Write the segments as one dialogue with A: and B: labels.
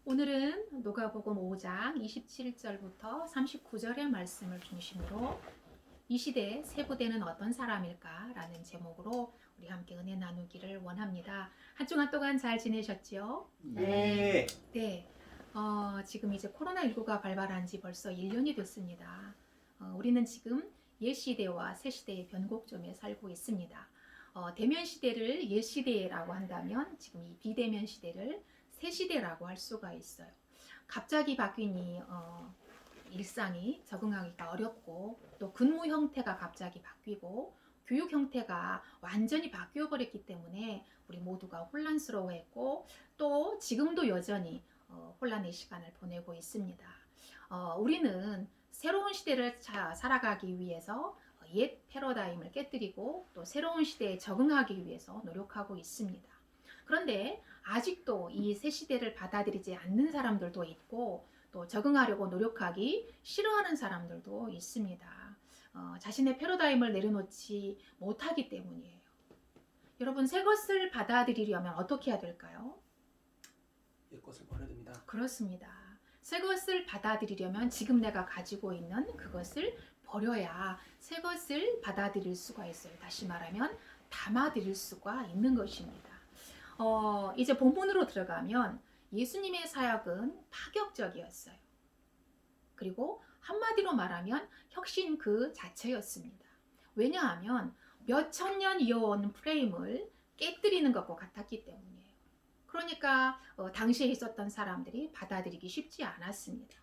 A: 오늘은 누가복음 5장 27절부터 39절의 말씀을 중심으로 이 시대에 세부대는 어떤 사람일까? 라는 제목으로 우리 함께 은혜 나누기를 원합니다. 한 주간 동안 잘 지내셨지요?
B: 네.
A: 네. 지금 이제 코로나19가 발발한 지 벌써 1년이 됐습니다. 우리는 지금 옛 시대와 새 시대의 변곡점에 살고 있습니다. 대면 시대를 옛 시대라고 한다면 지금 이 비대면 시대를 새 시대라고 할 수가 있어요. 갑자기 바뀐 이 일상이 적응하기가 어렵고, 또 근무 형태가 갑자기 바뀌고 교육 형태가 완전히 바뀌어 버렸기 때문에 우리 모두가 혼란스러워했고, 또 지금도 여전히 혼란의 시간을 보내고 있습니다. 우리는 새로운 시대를 살아가기 위해서 옛 패러다임을 깨뜨리고 또 새로운 시대에 적응하기 위해서 노력하고 있습니다. 그런데 아직도 이 새 시대를 받아들이지 않는 사람들도 있고, 또 적응하려고 노력하기 싫어하는 사람들도 있습니다. 자신의 패러다임을 내려놓지 못하기 때문이에요. 여러분, 새 것을 받아들이려면 어떻게 해야 될까요?
B: 옛 것을 버려야 됩니다.
A: 그렇습니다. 새 것을 받아들이려면 지금 내가 가지고 있는 그것을 버려야 새 것을 받아들일 수가 있어요. 다시 말하면 담아들일 수가 있는 것입니다. 이제 본문으로 들어가면 예수님의 사역은 파격적이었어요. 그리고 한마디로 말하면 혁신 그 자체였습니다. 왜냐하면 몇천 년 이어온 프레임을 깨뜨리는 것과 같았기 때문이에요. 그러니까 당시에 있었던 사람들이 받아들이기 쉽지 않았습니다.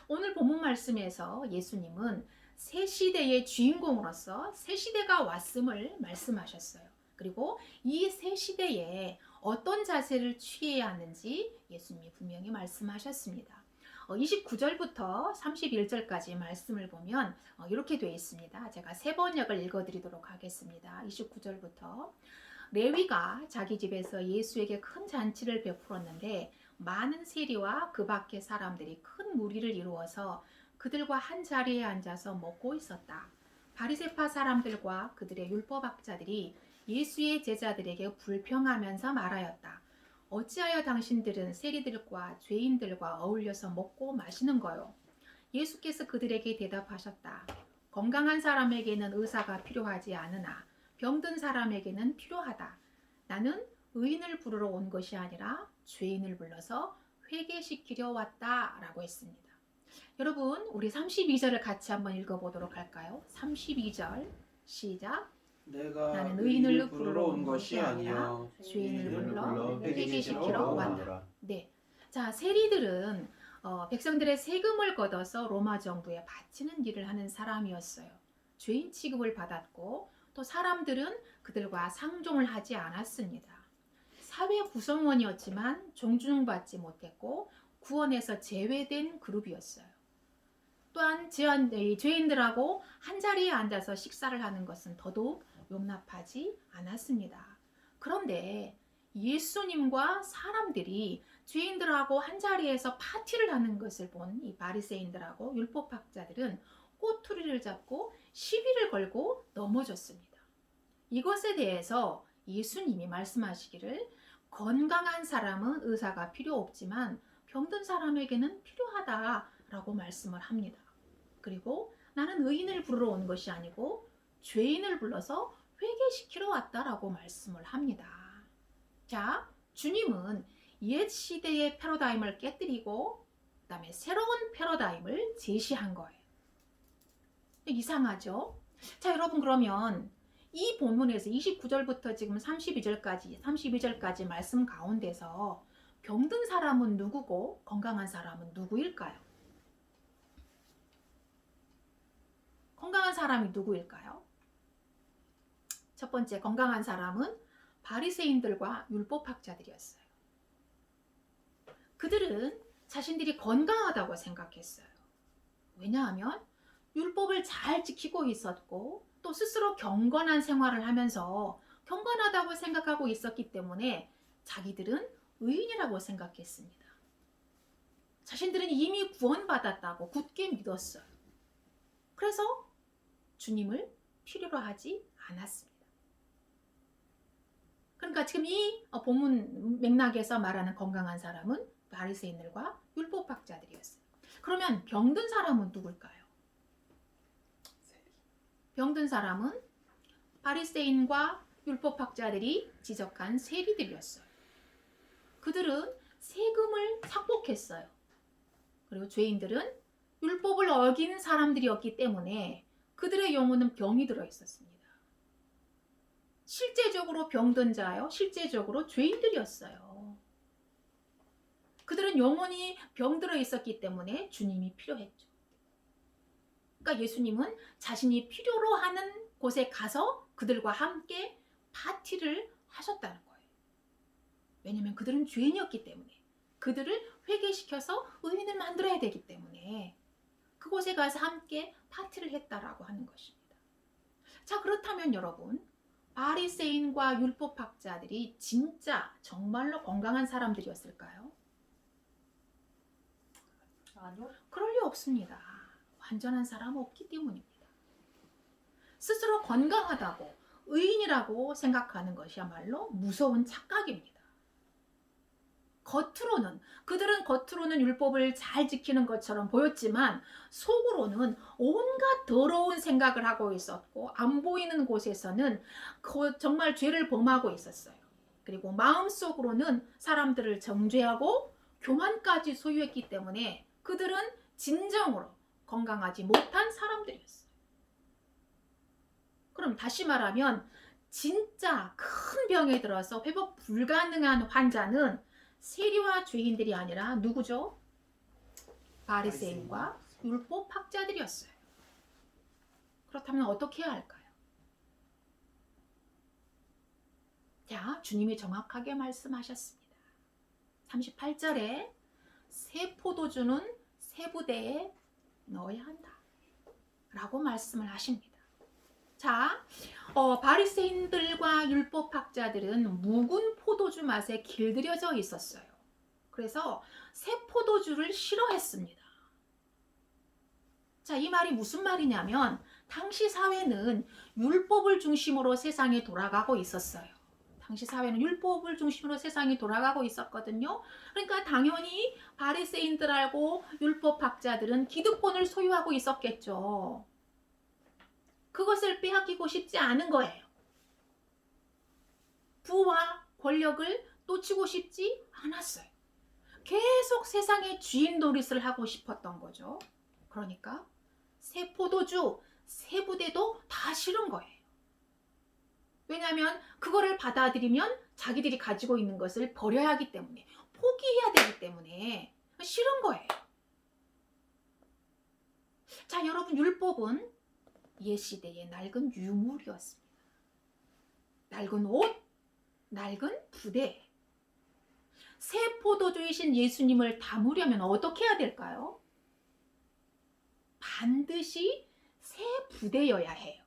A: 오늘 본문 말씀에서 예수님은 새 시대의 주인공으로서 새 시대가 왔음을 말씀하셨어요. 그리고 이 새 시대에 어떤 자세를 취해야 하는지 예수님이 분명히 말씀하셨습니다. 29절부터 31절까지 말씀을 보면 이렇게 되어 있습니다. 제가 세 번역을 읽어드리도록 하겠습니다. 29절부터 레위가 자기 집에서 예수에게 큰 잔치를 베풀었는데 많은 세리와 그 밖의 사람들이 큰 무리를 이루어서 그들과 한 자리에 앉아서 먹고 있었다. 바리새파 사람들과 그들의 율법학자들이 예수의 제자들에게 불평하면서 말하였다. 어찌하여 당신들은 세리들과 죄인들과 어울려서 먹고 마시는 거요? 예수께서 그들에게 대답하셨다. 건강한 사람에게는 의사가 필요하지 않으나 병든 사람에게는 필요하다. 나는 의인을 부르러 온 것이 아니라 죄인을 불러서 회개시키려 왔다. 라고 했습니다. 여러분, 우리 32절을 같이 한번 읽어보도록 할까요? 32절 시작.
B: 내가
A: 나는
B: 의인을 부르러 온 것이 아니요
A: 죄인을 불러
B: 회개시키러
A: 회개시키러
B: 왔노라.
A: 왔다. 네. 자, 세리들은 백성들의 세금을 걷어서 로마 정부에 바치는 일을 하는 사람이었어요. 죄인 취급을 받았고, 또 사람들은 그들과 상종을 하지 않았습니다. 사회 구성원이었지만 존중받지 못했고 구원에서 제외된 그룹이었어요. 또한 죄인들하고 한자리에 앉아서 식사를 하는 것은 더더욱 용납하지 않았습니다. 그런데 예수님과 사람들이 죄인들하고 한자리에서 파티를 하는 것을 본 이 바리새인들하고 율법학자들은 꼬투리를 잡고 시비를 걸고 넘어졌습니다. 이것에 대해서 예수님이 말씀하시기를 건강한 사람은 의사가 필요 없지만 병든 사람에게는 필요하다라고 말씀을 합니다. 그리고 나는 의인을 부르러 온 것이 아니고 죄인을 불러서 회개시키러 왔다라고 말씀을 합니다. 자, 주님은 옛 시대의 패러다임을 깨뜨리고 그다음에 새로운 패러다임을 제시한 거예요. 이상하죠? 자, 여러분, 그러면 이 본문에서 29절부터 지금 32절까지 말씀 가운데서 병든 사람은 누구고 건강한 사람은 누구일까요? 건강한 사람이 누구일까요? 첫 번째, 건강한 사람은 바리새인들과 율법학자들이었어요. 그들은 자신들이 건강하다고 생각했어요. 왜냐하면 율법을 잘 지키고 있었고, 또 스스로 경건한 생활을 하면서 경건하다고 생각하고 있었기 때문에 자기들은 의인이라고 생각했습니다. 자신들은 이미 구원받았다고 굳게 믿었어요. 그래서 주님을 필요로 하지 않았습니다. 그러니까 지금 이 본문 맥락에서 말하는 건강한 사람은 바리새인들과 율법학자들이었어요. 그러면 병든 사람은 누굴까요? 병든 사람은 바리새인과 율법학자들이 지적한 세리들이었어요. 그들은 세금을 삭복했어요. 그리고 죄인들은 율법을 어긴 사람들이었기 때문에 그들의 영혼은 병이 들어 있었습니다. 실제적으로 병든 자요, 실제적으로 죄인들이었어요. 그들은 영혼이 병들어 있었기 때문에 주님이 필요했죠. 그러니까 예수님은 자신이 필요로 하는 곳에 가서 그들과 함께 파티를 하셨다는 거예요. 왜냐하면 그들은 죄인이었기 때문에, 그들을 회개시켜서 의인을 만들어야 되기 때문에 그곳에 가서 함께 파티를 했다라고 하는 것입니다. 자, 그렇다면 여러분, 바리새인과 율법학자들이 진짜 정말로 건강한 사람들이었을까요?
C: 아니요.
A: 그럴 리 없습니다. 완전한 사람 없기 때문입니다. 스스로 건강하다고 의인이라고 생각하는 것이야말로 무서운 착각입니다. 그들은 겉으로는 율법을 잘 지키는 것처럼 보였지만 속으로는 온갖 더러운 생각을 하고 있었고 안 보이는 곳에서는 정말 죄를 범하고 있었어요. 그리고 마음속으로는 사람들을 정죄하고 교만까지 소유했기 때문에 그들은 진정으로 건강하지 못한 사람들이었어요. 그럼 다시 말하면 진짜 큰 병에 들어서 회복 불가능한 환자는 세리와 죄인들이 아니라 누구죠? 바리새인과 율법학자들이었어요. 그렇다면 어떻게 해야 할까요? 자, 주님이 정확하게 말씀하셨습니다. 38절에 새 포도주는 새 부대에 넣어야 한다 라고 말씀을 하십니다. 자, 바리새인들과 율법학자들은 묵은 포도주 맛에 길들여져 있었어요. 그래서 새 포도주를 싫어했습니다. 자, 이 말이 무슨 말이냐면 당시 사회는 율법을 중심으로 세상이 돌아가고 있었어요. 당시 사회는 율법을 중심으로 세상이 돌아가고 있었거든요. 그러니까 당연히 바리새인들하고 율법학자들은 기득권을 소유하고 있었겠죠. 그것을 빼앗기고 싶지 않은 거예요. 부와 권력을 놓치고 싶지 않았어요. 계속 세상의 주인 노릇을 하고 싶었던 거죠. 그러니까 새 포도주, 새 부대도 다 싫은 거예요. 왜냐하면 그거를 받아들이면 자기들이 가지고 있는 것을 버려야 하기 때문에, 포기해야 되기 때문에 싫은 거예요. 자, 여러분, 율법은 옛 시대의 낡은 유물이었습니다. 낡은 옷, 낡은 부대. 새 포도주이신 예수님을 담으려면 어떻게 해야 될까요? 반드시 새 부대여야 해요.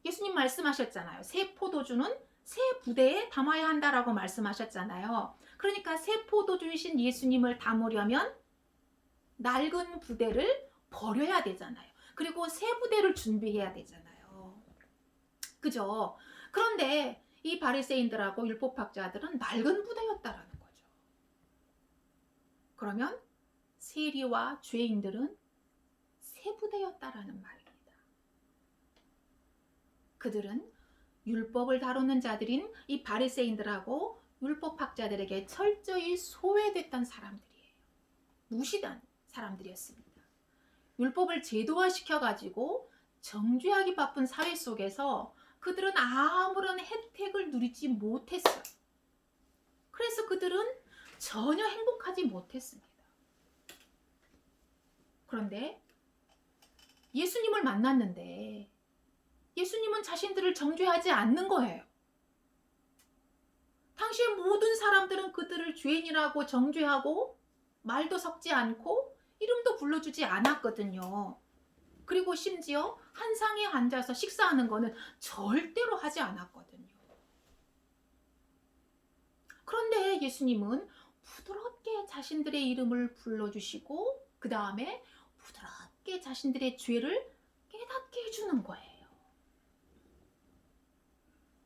A: 예수님 말씀하셨잖아요. 새 포도주는 새 부대에 담아야 한다라고 말씀하셨잖아요. 그러니까 새 포도주이신 예수님을 담으려면 낡은 부대를 버려야 되잖아요. 그리고 새 부대를 준비해야 되잖아요. 그죠? 그런데 이 바리새인들하고 율법학자들은 낡은 부대였다라는 거죠. 그러면 세리와 죄인들은 새 부대였다라는 말입니다. 그들은 율법을 다루는 자들인 이 바리새인들하고 율법학자들에게 철저히 소외됐던 사람들이에요. 무시된 사람들이었습니다. 율법을 제도화시켜가지고 정죄하기 바쁜 사회 속에서 그들은 아무런 혜택을 누리지 못했어요. 그래서 그들은 전혀 행복하지 못했습니다. 그런데 예수님을 만났는데 예수님은 자신들을 정죄하지 않는 거예요. 당시의 모든 사람들은 그들을 죄인이라고 정죄하고 말도 섞지 않고 이름도 불러주지 않았거든요. 그리고 심지어 한 상에 앉아서 식사하는 거는 절대로 하지 않았거든요. 그런데 예수님은 부드럽게 자신들의 이름을 불러주시고 그 다음에 부드럽게 자신들의 죄를 깨닫게 해주는 거예요.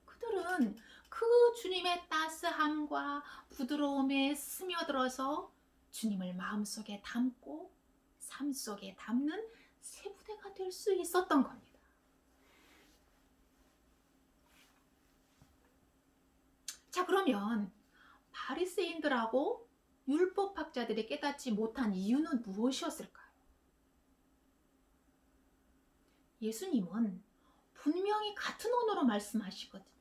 A: 그들은 그 주님의 따스함과 부드러움에 스며들어서 주님을 마음속에 담고 삶 속에 담는 새 부대가 될 수 있었던 겁니다. 자, 그러면 바리새인들하고 율법학자들이 깨닫지 못한 이유는 무엇이었을까요? 예수님은 분명히 같은 언어로 말씀하시거든요.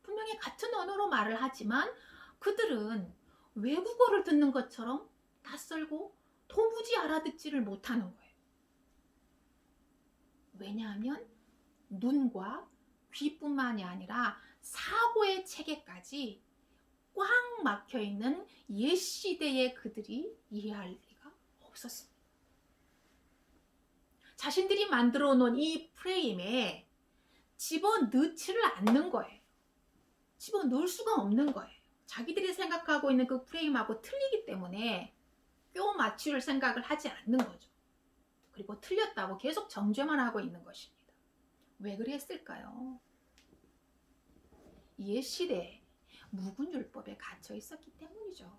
A: 분명히 같은 언어로 말을 하지만 그들은 외국어를 듣는 것처럼 낯설고 도무지 알아듣지를 못하는 거예요. 왜냐하면 눈과 귀뿐만이 아니라 사고의 체계까지 꽉 막혀있는 옛 시대의 그들이 이해할 리가 없었습니다. 자신들이 만들어 놓은 이 프레임에 집어넣지를 않는 거예요. 집어넣을 수가 없는 거예요. 자기들이 생각하고 있는 그 프레임하고 틀리기 때문에 껴 맞출 생각을 하지 않는 거죠. 그리고 틀렸다고 계속 정죄만 하고 있는 것입니다. 왜 그랬을까요? 옛 시대에 묵은 율법에 갇혀 있었기 때문이죠.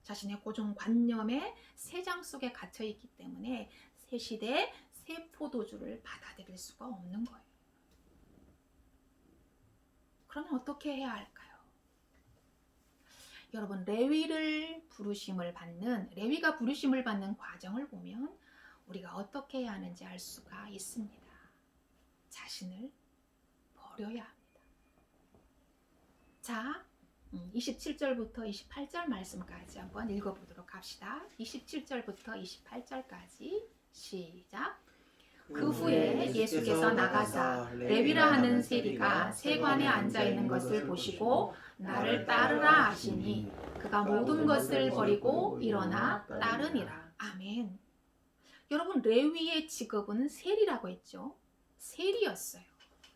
A: 자신의 고정관념의 세장 속에 갇혀 있기 때문에 새 시대에 새 포도주를 받아들일 수가 없는 거예요. 그러면 어떻게 해야 할까요? 여러분, 레위가 부르심을 받는 과정을 보면 우리가 어떻게 해야 하는지 알 수가 있습니다. 자신을 버려야 합니다. 자, 27절부터 28절 말씀까지 한번 읽어보도록 합시다. 27절부터 28절까지 시작. 그 후에 예수께서 나가사 레위라 하는 세리가 세관에 앉아있는 것을 보시고 나를 따르라 하시니 그가 모든 것을 버리고 일어나 따르니라. 아멘. 여러분, 레위의 직업은 세리라고 했죠. 세리였어요.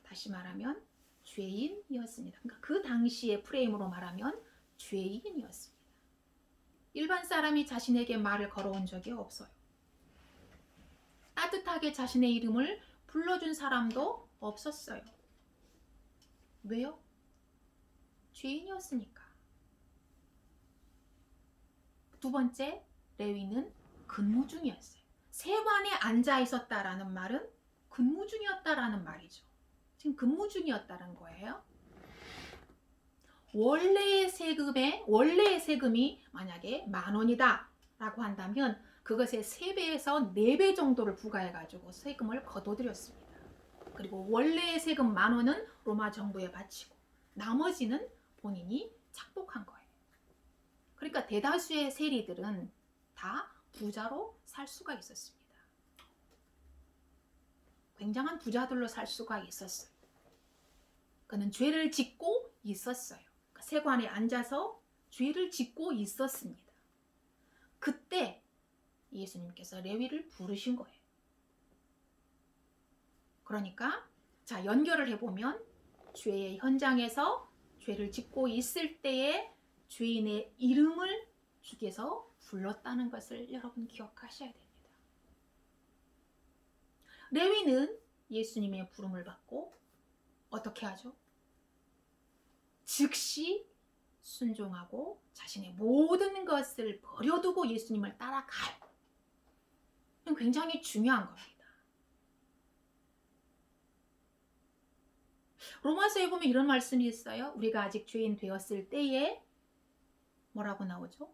A: 다시 말하면 죄인이었습니다. 그러니까 그 당시의 프레임으로 말하면 죄인이었습니다. 일반 사람이 자신에게 말을 걸어온 적이 없어요. 따뜻하게 자신의 이름을 불러준 사람도 없었어요. 왜요? 죄인이었으니까. 두 번째, 레위는 근무 중이었어요. 세관에 앉아 있었다라는 말은 근무 중이었다라는 말이죠. 지금 근무 중이었다는 거예요. 원래의 세금이 만약에 10,000원이다 라고 한다면 그것의 3배에서 4배 정도를 부과해가지고 세금을 거둬들였습니다. 그리고 원래의 세금 10,000원은 로마 정부에 바치고 나머지는 본인이 착복한 거예요. 그러니까 대다수의 세리들은 다 부자로 살 수가 있었습니다. 굉장한 부자들로 살 수가 있었어요. 그는 죄를 짓고 있었어요. 세관에 앉아서 죄를 짓고 있었습니다. 그때 예수님께서 레위를 부르신 거예요. 그러니까 자, 연결을 해보면 죄의 현장에서 죄를 짓고 있을 때에 죄인의 이름을 주께서 불렀다는 것을 여러분 기억하셔야 됩니다. 레위는 예수님의 부름을 받고 어떻게 하죠? 즉시 순종하고 자신의 모든 것을 버려두고 예수님을 따라가요. 이건 굉장히 중요한 겁니다. 로마서에 보면 이런 말씀이 있어요. 우리가 아직 죄인 되었을 때에 뭐라고 나오죠?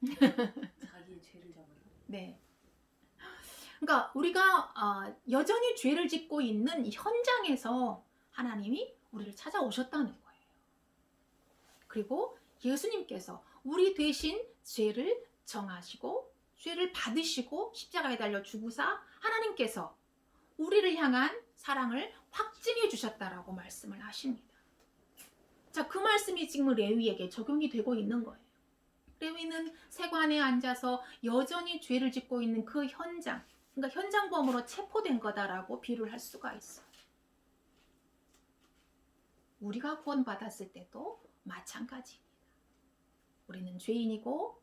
C: 자기의 죄를 잡아요.
A: 네. 그러니까 우리가 여전히 죄를 짓고 있는 현장에서 하나님이 우리를 찾아오셨다는 거예요. 그리고 예수님께서 우리 대신 죄를 정하시고 죄를 받으시고 십자가에 달려 죽으사 하나님께서 우리를 향한 사랑을 확증해 주셨다라고 말씀을 하십니다. 자, 그 말씀이 지금 레위에게 적용이 되고 있는 거예요. 레위는 세관에 앉아서 여전히 죄를 짓고 있는 그 현장, 그러니까 현장범으로 체포된 거다라고 비유를 할 수가 있어요. 우리가 구원받았을 때도 마찬가지입니다. 우리는 죄인이고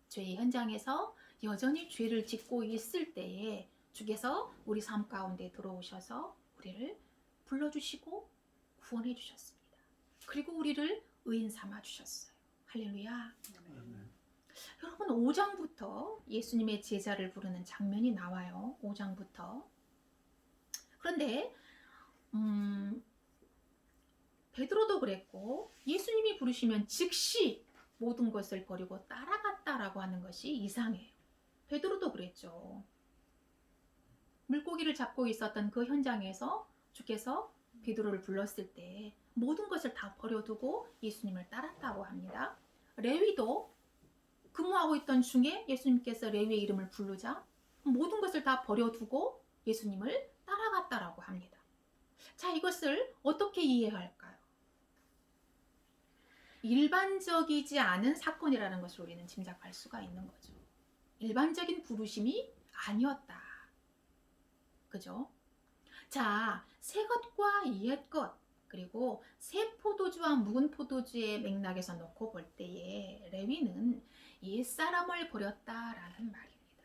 A: 죄의 현장에서 여전히 죄를 짓고 있을 때에 주께서 우리 삶 가운데 들어오셔서 우리를 불러주시고 구원해 주셨습니다. 그리고 우리를 의인 삼아 주셨어요. 할렐루야.
B: 아멘.
A: 여러분 5장부터 예수님의 제자를 부르는 장면이 나와요. 5장부터. 그런데 베드로도 그랬고 예수님이 부르시면 즉시 모든 것을 버리고 따라갔다라고 하는 것이 이상해요. 베드로도 그랬죠. 물고기를 잡고 있었던 그 현장에서 주께서 베드로를 불렀을 때 모든 것을 다 버려두고 예수님을 따랐다고 합니다. 레위도 근무하고 있던 중에 예수님께서 레위의 이름을 부르자 모든 것을 다 버려두고 예수님을 따라갔다라고 합니다. 자, 이것을 어떻게 이해할까요? 일반적이지 않은 사건이라는 것을 우리는 짐작할 수가 있는 거죠. 일반적인 부르심이 아니었다. 그죠? 자, 새 것과 옛 것, 그리고 새 포도주와 묵은 포도주의 맥락에서 놓고 볼 때에 레위는 옛사람을 버렸다라는 말입니다.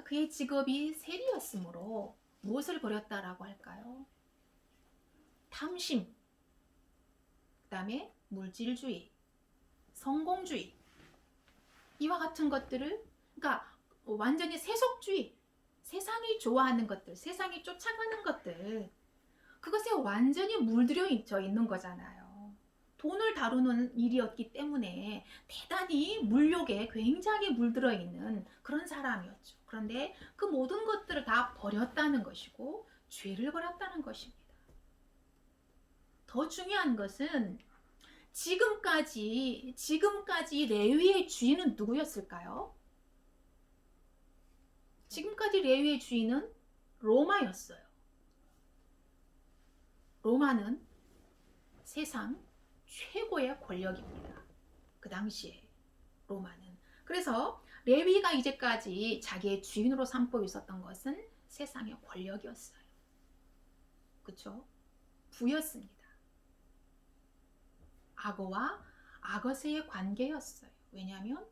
A: 그의 직업이 세리였으므로 무엇을 버렸다라고 할까요? 탐심, 그 다음에 물질주의, 성공주의, 이와 같은 것들을, 그러니까 완전히 세속주의, 세상이 좋아하는 것들, 세상이 쫓아가는 것들, 그것에 완전히 물들여 있는 거잖아요. 돈을 다루는 일이었기 때문에 대단히 물욕에 굉장히 물들어 있는 그런 사람이었죠. 그런데 그 모든 것들을 다 버렸다는 것이고 죄를 버렸다는 것입니다. 더 중요한 것은 지금까지 레위의 주인은 누구였을까요? 지금까지 레위의 주인은 로마였어요. 로마는 세상 최고의 권력입니다. 그 당시에 로마는. 그래서 레위가 이제까지 자기의 주인으로 삼고 있었던 것은 세상의 권력이었어요. 그렇죠? 부였습니다. 악어와 악어새의 관계였어요. 왜냐하면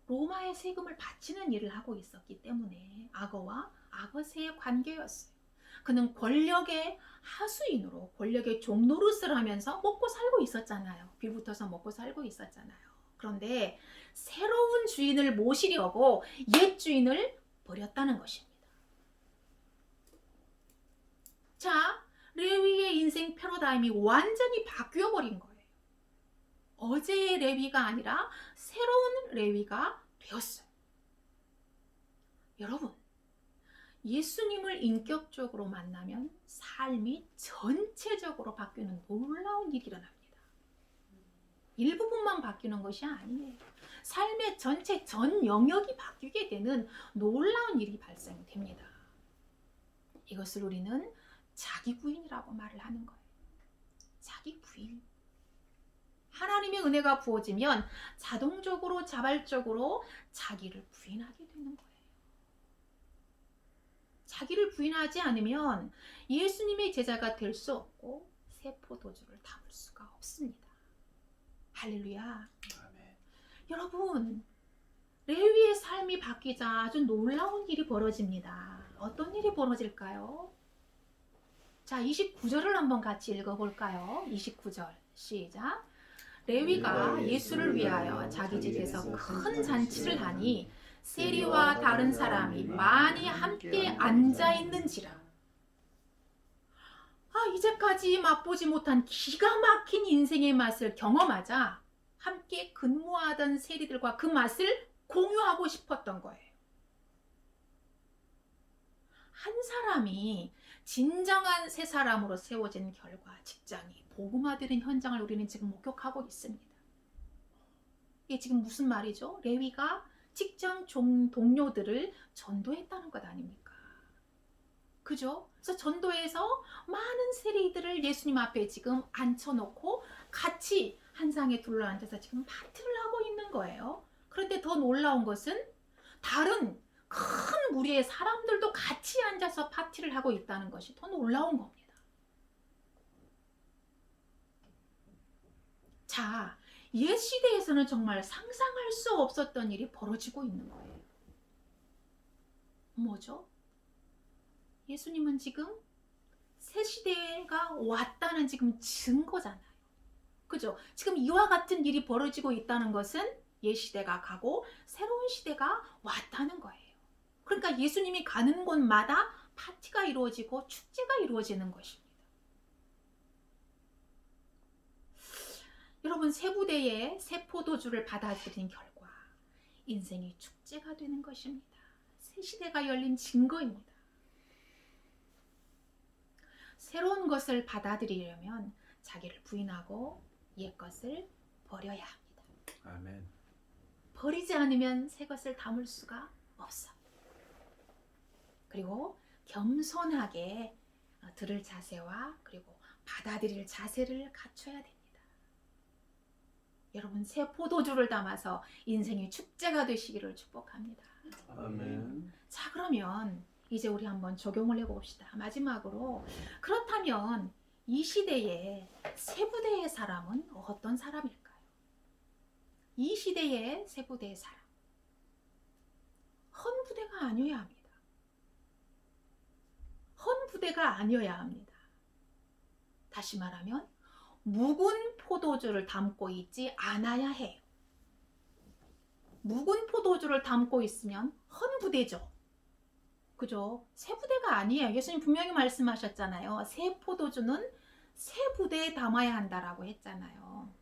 A: 로마의 세금을 바치는 일을 하고 있었기 때문에 악어와 악어새의 관계였어요. 그는 권력의 하수인으로 권력의 종노릇을 하면서 먹고 살고 있었잖아요. 빌붙어서 먹고 살고 있었잖아요. 그런데 새로운 주인을 모시려고 옛 주인을 버렸다는 것입니다. 자, 레위의 인생 패러다임이 완전히 바뀌어 버린 거예요. 어제의 레위가 아니라 새로운 레위가 되었어요. 여러분, 예수님을 인격적으로 만나면 삶이 전체적으로 바뀌는 놀라운 일이 일어납니다. 일부분만 바뀌는 것이 아니에요. 삶의 전체 전 영역이 바뀌게 되는 놀라운 일이 발생됩니다. 이것을 우리는 자기 부인이라고 말을 하는 거예요. 자기 부인. 하나님의 은혜가 부어지면 자동적으로 자발적으로 자기를 부인하게 되는 거예요. 자기를 부인하지 않으면 예수님의 제자가 될 수 없고 새 포도주를 담을 수가 없습니다. 할렐루야.
B: 아멘.
A: 여러분, 레위의 삶이 바뀌자 아주 놀라운 일이 벌어집니다. 어떤 일이 벌어질까요? 자, 29절을 한번 같이 읽어볼까요? 29절 시작. 레위가 예수를 위하여 자기 집에서 큰 잔치를 하니 세리와 다른 사람이 많이 함께 앉아있는지라. 이제까지 맛보지 못한 기가 막힌 인생의 맛을 경험하자 함께 근무하던 세리들과 그 맛을 공유하고 싶었던 거예요. 한 사람이 진정한 새 사람으로 세워진 결과 직장이 복음화되는 현장을 우리는 지금 목격하고 있습니다. 이게 지금 무슨 말이죠? 레위가 직장 동료들을 전도했다는 것 아닙니까? 그죠? 그래서 전도해서 많은 세리들을 예수님 앞에 지금 앉혀놓고 같이 한 상에 둘러앉아서 지금 파티를 하고 있는 거예요. 그런데 더 놀라운 것은 다른 큰 무리의 사람들도 같이 앉아서 파티를 하고 있다는 것이 더 놀라운 겁니다. 자, 옛 시대에서는 정말 상상할 수 없었던 일이 벌어지고 있는 거예요. 뭐죠? 예수님은 지금 새 시대가 왔다는 지금 증거잖아요. 그죠? 지금 이와 같은 일이 벌어지고 있다는 것은 옛 시대가 가고 새로운 시대가 왔다는 거예요. 그러니까 예수님이 가는 곳마다 파티가 이루어지고 축제가 이루어지는 것입니다. 여러분, 새 부대에 새 포도주를 받아들인 결과 인생이 축제가 되는 것입니다. 새 시대가 열린 증거입니다. 새로운 것을 받아들이려면 자기를 부인하고 옛 것을 버려야 합니다.
B: 아멘.
A: 버리지 않으면 새 것을 담을 수가 없어. 그리고 겸손하게 들을 자세와 그리고 받아들일 자세를 갖춰야 됩니다. 여러분, 새 포도주를 담아서 인생의 축제가 되시기를 축복합니다.
B: 아멘.
A: 자, 그러면 이제 우리 한번 적용을 해봅시다. 마지막으로, 그렇다면 이 시대의 새 부대의 사람은 어떤 사람일까요? 이 시대의 새 부대의 사람, 헌 부대가 아니어야 합니다. 헌 부대가 아니어야 합니다. 다시 말하면 묵은 포도주를 담고 있지 않아야 해요. 묵은 포도주를 담고 있으면 헌 부대죠. 그죠? 새 부대가 아니에요. 예수님 분명히 말씀하셨잖아요. 새 포도주는 새 부대에 담아야 한다라고 했잖아요.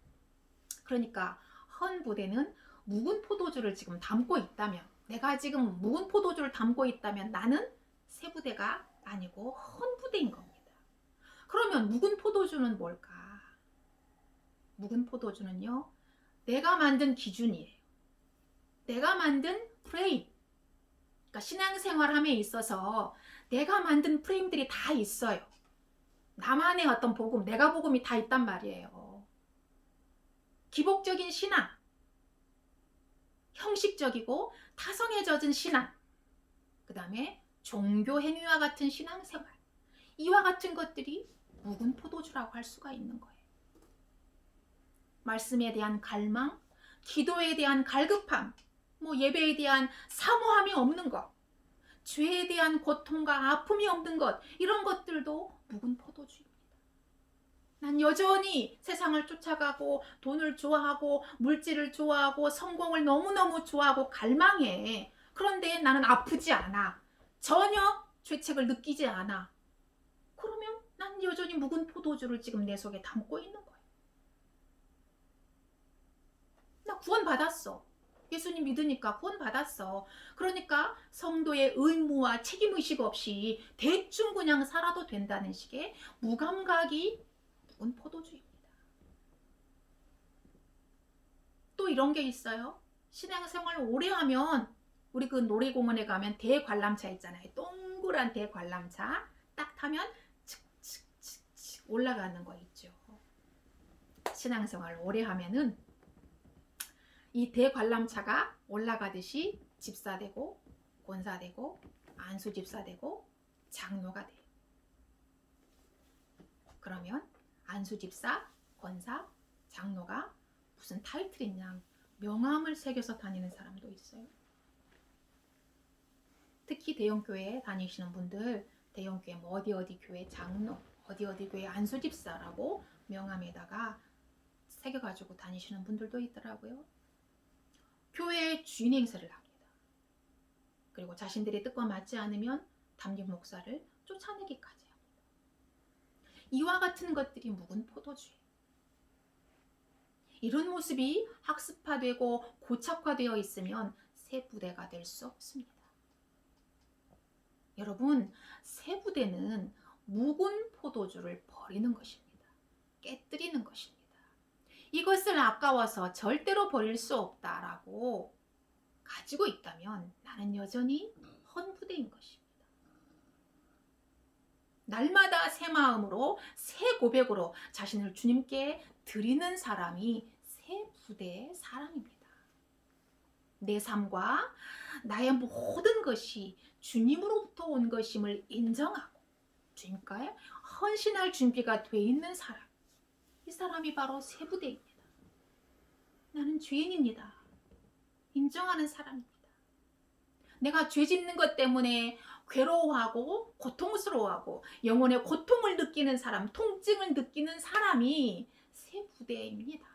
A: 그러니까 헌 부대는 묵은 포도주를 지금 담고 있다면, 내가 지금 묵은 포도주를 담고 있다면 나는 새 부대가 아니고 헌 부대인 겁니다. 그러면 묵은 포도주는 뭘까? 묵은 포도주는요, 내가 만든 기준이에요. 내가 만든 프레임. 그러니까 신앙생활함에 있어서 내가 만든 프레임들이 다 있어요. 나만의 어떤 복음, 내가 복음이 다 있단 말이에요. 기복적인 신앙, 형식적이고 타성에 젖은 신앙, 그 다음에 종교 행위와 같은 신앙생활, 이와 같은 것들이 묵은 포도주라고 할 수가 있는 거예요. 말씀에 대한 갈망, 기도에 대한 갈급함, 예배에 대한 사모함이 없는 것, 죄에 대한 고통과 아픔이 없는 것, 이런 것들도 묵은 포도주입니다. 난 여전히 세상을 쫓아가고 돈을 좋아하고 물질을 좋아하고 성공을 너무너무 좋아하고 갈망해. 그런데 나는 아프지 않아. 전혀 죄책을 느끼지 않아. 그러면 난 여전히 묵은 포도주를 지금 내 속에 담고 있는 거예요. 나 구원받았어. 예수님 믿으니까 구원받았어. 그러니까 성도의 의무와 책임의식 없이 대충 그냥 살아도 된다는 식의 무감각이 묵은 포도주입니다. 또 이런 게 있어요. 신앙생활 오래 하면 우리 그 놀이공원에 가면 대관람차 있잖아요. 동그란 대관람차 딱 타면 칙칙칙칙 올라가는 거 있죠. 신앙생활 오래 하면은 이 대관람차가 올라가듯이 집사되고 권사되고 안수집사되고 장로가 돼요. 그러면 안수집사, 권사, 장로가 무슨 타이틀이 있냐, 명함을 새겨서 다니는 사람도 있어요. 특히 대형교회 다니시는 분들, 대형교회 어디 교회 장로, 어디 교회 안수집사라고 명함에다가 새겨가지고 다니시는 분들도 있더라고요. 교회의 주인 행세를 합니다. 그리고 자신들의 뜻과 맞지 않으면 담임 목사를 쫓아내기까지 합니다. 이와 같은 것들이 묵은 포도주예요. 이런 모습이 학습화되고 고착화되어 있으면 새 부대가 될 수 없습니다. 여러분, 새 부대는 묵은 포도주를 버리는 것입니다. 깨뜨리는 것입니다. 이것을 아까워서 절대로 버릴 수 없다라고 가지고 있다면 나는 여전히 헌 부대인 것입니다. 날마다 새 마음으로, 새 고백으로 자신을 주님께 드리는 사람이 새 부대의 사람입니다. 내 삶과 나의 모든 것이 주님으로부터 온 것임을 인정하고 주님께 헌신할 준비가 돼 있는 사람, 이 사람이 바로 새 부대입니다. 나는 죄인입니다. 인정하는 사람입니다. 내가 죄 짓는 것 때문에 괴로워하고 고통스러워하고 영혼의 고통을 느끼는 사람, 통증을 느끼는 사람이 세 부대입니다.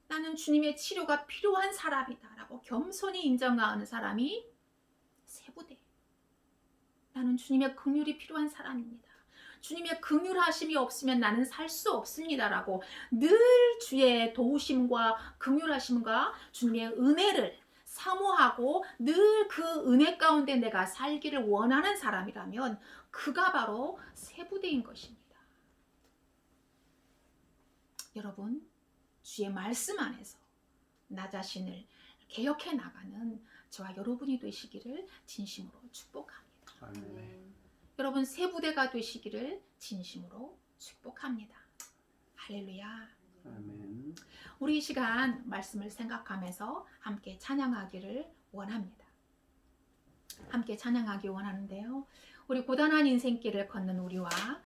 A: 나는 주님의 치료가 필요한 사람이다 라고 겸손히 인정하는 사람이 세 부대. 나는 주님의 긍휼이 필요한 사람입니다. 주님의 긍휼하심이 없으면 나는 살 수 없습니다 라고 늘 주의 도우심과 긍휼하심과 주님의 은혜를 사모하고 늘 그 은혜 가운데 내가 살기를 원하는 사람이라면 그가 바로 세 부대인 것입니다. 여러분, 주의 말씀 안에서 나 자신을 개혁해 나가는 저와 여러분이 되시기를 진심으로 축복합니다.
B: 아멘.
A: 여러분 세 부대가 되시기를 진심으로 축복합니다. 할렐루야.
B: 아멘.
A: 우리 이 시간 말씀을 생각하면서 함께 찬양하기를 원합니다. 함께 찬양하기 원하는데요. 우리 고단한 인생길을 걷는 우리와